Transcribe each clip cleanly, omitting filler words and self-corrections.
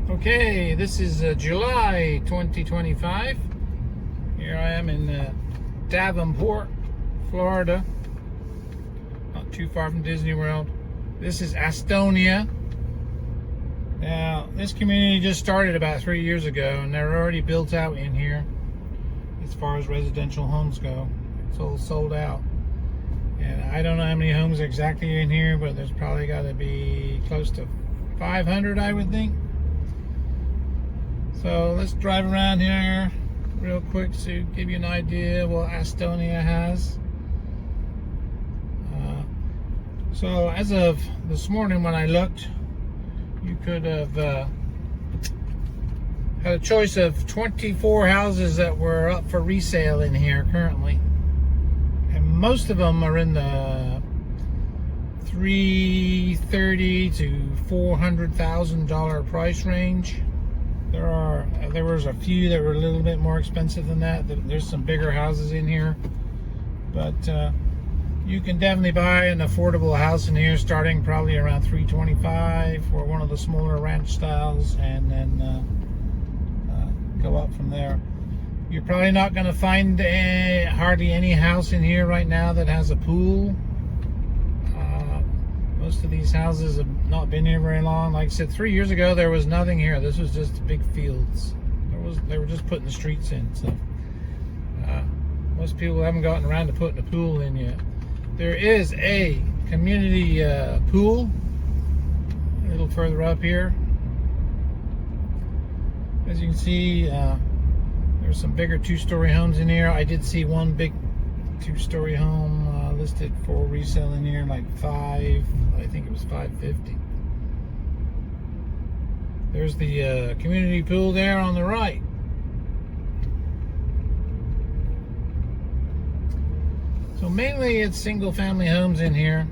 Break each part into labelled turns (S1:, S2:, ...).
S1: Okay, this is July 2025. Here I am in Davenport, Florida, not too far from Disney World. This is Astonia. Now, this community just started about 3 years ago, and they're already built out in here as far as residential homes go. It's all sold out. And I don't know how many homes exactly are in here, but there's probably got to be close to 500, I would think. So let's drive around here real quick to give you an idea of what Astonia has. So as of this morning when I looked, you could have had a choice of 24 houses that were up for resale in here currently. And most of them are in the $330,000 to $400,000 price range. There was a few that were a little bit more expensive than that. There's some bigger houses in here, but you can definitely buy an affordable house in here starting probably around $325,000 for one of the smaller ranch styles, and then go up from there. You're probably not going to find hardly any house in here right now that has a pool. Most of these houses have not been here very long. Like I said, 3 years ago there was nothing here. This was just big fields. They were just putting the streets in. So most people haven't gotten around to putting a pool in yet. There is a community pool a little further up here. As you can see, there's some bigger two-story homes in here. I did see one big two-story home listed for resale in here, like I think it was $550,000. There's the community pool there on the right. So mainly it's single-family homes in here.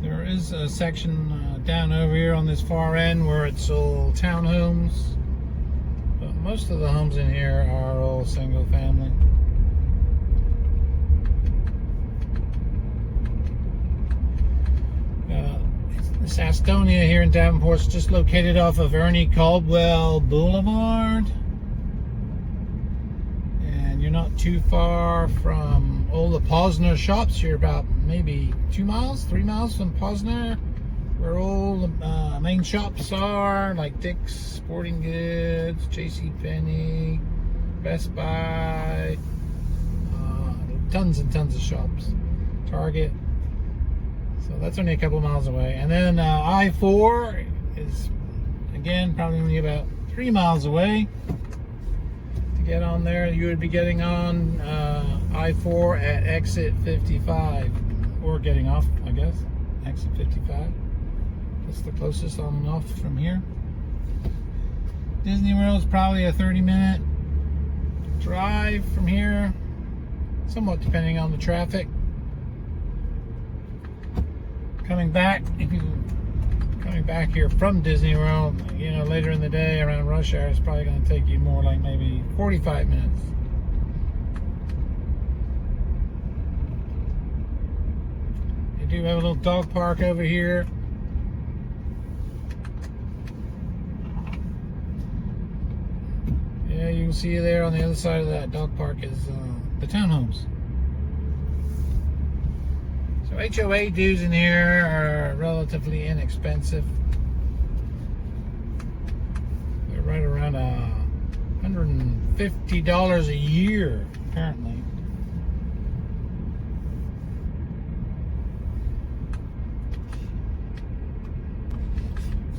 S1: There is a section down over here on this far end where it's all townhomes. But most of the homes in here are all single family. This Astonia here in Davenport is just located off of Ernie Caldwell Boulevard. And you're not too far from all the Posner shops. You're about maybe 2 miles, 3 miles from Posner, where all the main shops are, like Dick's Sporting Goods, JCPenney, Best Buy, tons and tons of shops, Target. So that's only a couple miles away. And then I-4 is, again, probably only about 3 miles away. To get on there, you would be getting on I-4 at exit 55, or getting off, I guess, exit 55. That's the closest on and off from here. Disney World is probably a 30-minute drive from here, somewhat depending on the traffic. Coming back here from Disney World, you know, later in the day around rush hour, it's probably going to take you more like maybe 45 minutes. They do have a little dog park over here. Yeah, you can see there on the other side of that dog park is the townhomes. So HOA dues in here are relatively inexpensive. They're right around $150 a year apparently.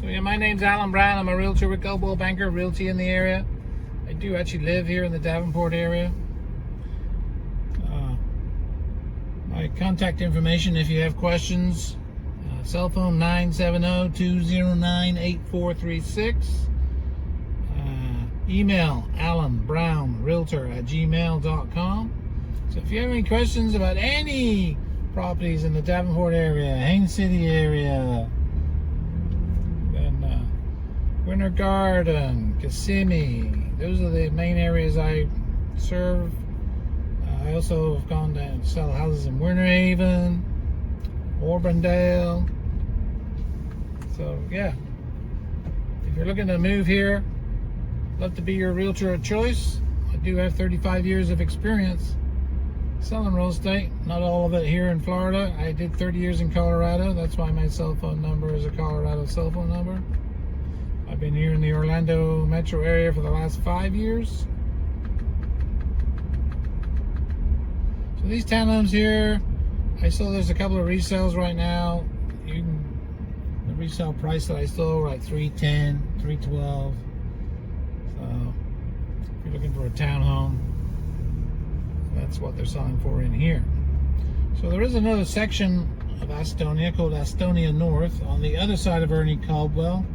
S1: So yeah, my name's Alan Brown. I'm a realtor with Global Banker Realty in the area. I do actually live here in the Davenport area. My contact information if you have questions, cell phone 970-209-8436. Email AlanBrownRealtor@gmail.com. So if you have any questions about any properties in the Davenport area, Haines City area, then Winter Garden, Kissimmee, those are the main areas I serve. I also have gone to sell houses in Winter Haven, or Auburndale. So yeah, if you're looking to move here, love to be your realtor of choice. I do have 35 years of experience selling real estate, not all of it here in Florida. I did 30 years in Colorado. That's why my cell phone number is a Colorado cell phone number. I've been here in the Orlando metro area for the last 5 years. So these townhomes here, I saw there's a couple of resales right now. The resale price that I saw were like $310, $312. So if you're looking for a townhome, that's what they're selling for in here. So there is another section of Astonia called Astonia North on the other side of Ernie Caldwell.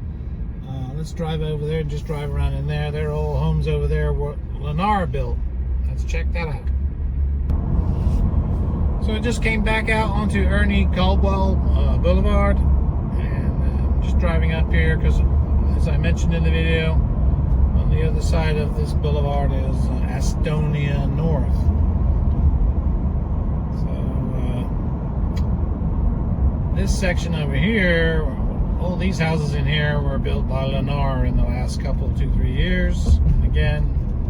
S1: Let's drive over there and just drive around in there. There are all homes over there where Lennar built. Let's check that out. So I just came back out onto Ernie Caldwell Boulevard, and just driving up here because, as I mentioned in the video, on the other side of this boulevard is Astonia North. So this section over here, all these houses in here were built by Lennar in the last couple, 2-3 years. Again,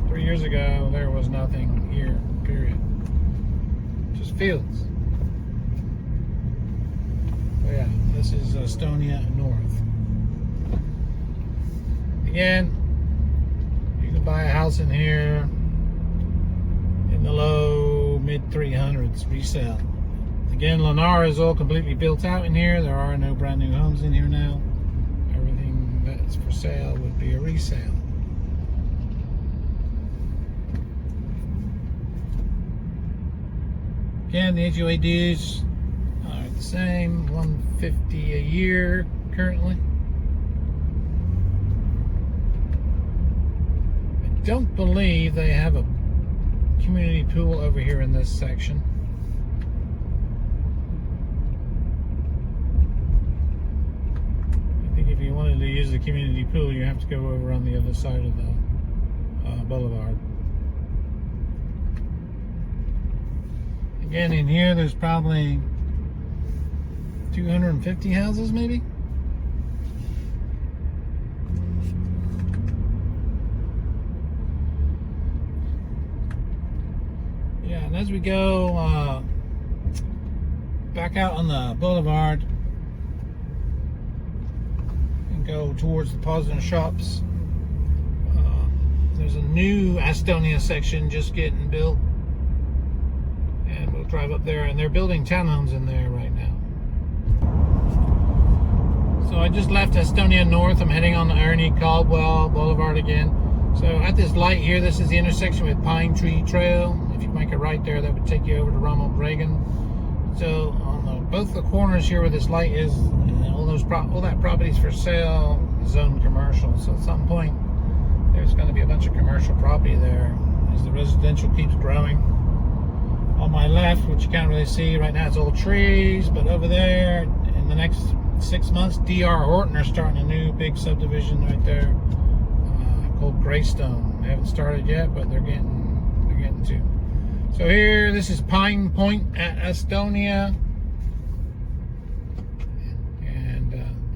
S1: 3 years ago, there was nothing here, period. Just fields. So yeah, this is Astonia North. Again, you can buy a house in here in the low, mid 300s resale. Again, Lennar is all completely built out in here. There are no brand new homes in here now. Everything that's for sale would be a resale. Again, the HOA dues are the same, $150 a year currently. I don't believe they have a community pool over here in this section. If you wanted to use the community pool, you have to go over on the other side of the boulevard. Again, in here, there's probably 250 houses, maybe. Yeah, and as we go back out on the boulevard, go towards the Posner shops, there's a new Astonia section just getting built, and we'll drive up there, and they're building townhomes in there right now. So I just left Astonia North. I'm heading on the Ernie Caldwell Boulevard again. So at this light here, this is the intersection with Pine Tree Trail. If you make a right there, that would take you over to Ronald Reagan. So on both the corners here where this light is, all that property's for sale, zone commercial. So at some point, there's going to be a bunch of commercial property there as the residential keeps growing. On my left, which you can't really see right now, it's all trees, but over there, in the next 6 months, D.R. Horton are starting a new big subdivision right there called Greystone. They haven't started yet, but they're getting to. So here, this is Pine Point at Astonia.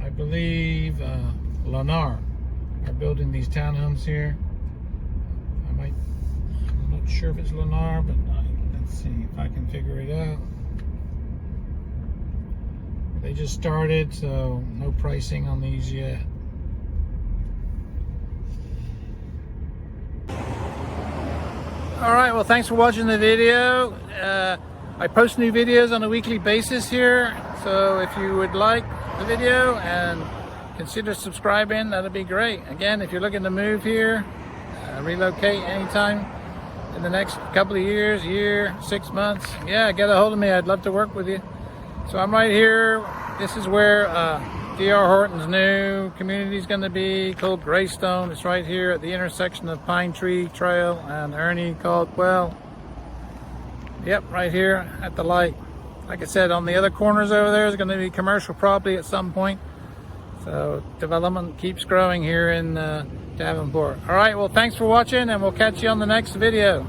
S1: I believe Lennar are building these townhomes here. I'm not sure if it's Lennar, but let's see if I can figure it out. They just started, so no pricing on these yet. Alright, well, thanks for watching the video. I post new videos on a weekly basis here, so if you would like the video and consider subscribing, that'd be great. Again, if you're looking to move here, relocate anytime in the next couple of year, 6 months, yeah, get a hold of me. I'd love to work with you. So I'm right here. This is where D.R. Horton's new community is going to be, called Greystone. It's right here at the intersection of Pine Tree Trail and Ernie Caldwell. Yep, right here at the light. Like I said, on the other corners over there is going to be commercial property at some point. So development keeps growing here in Davenport. All right, well, thanks for watching, and we'll catch you on the next video.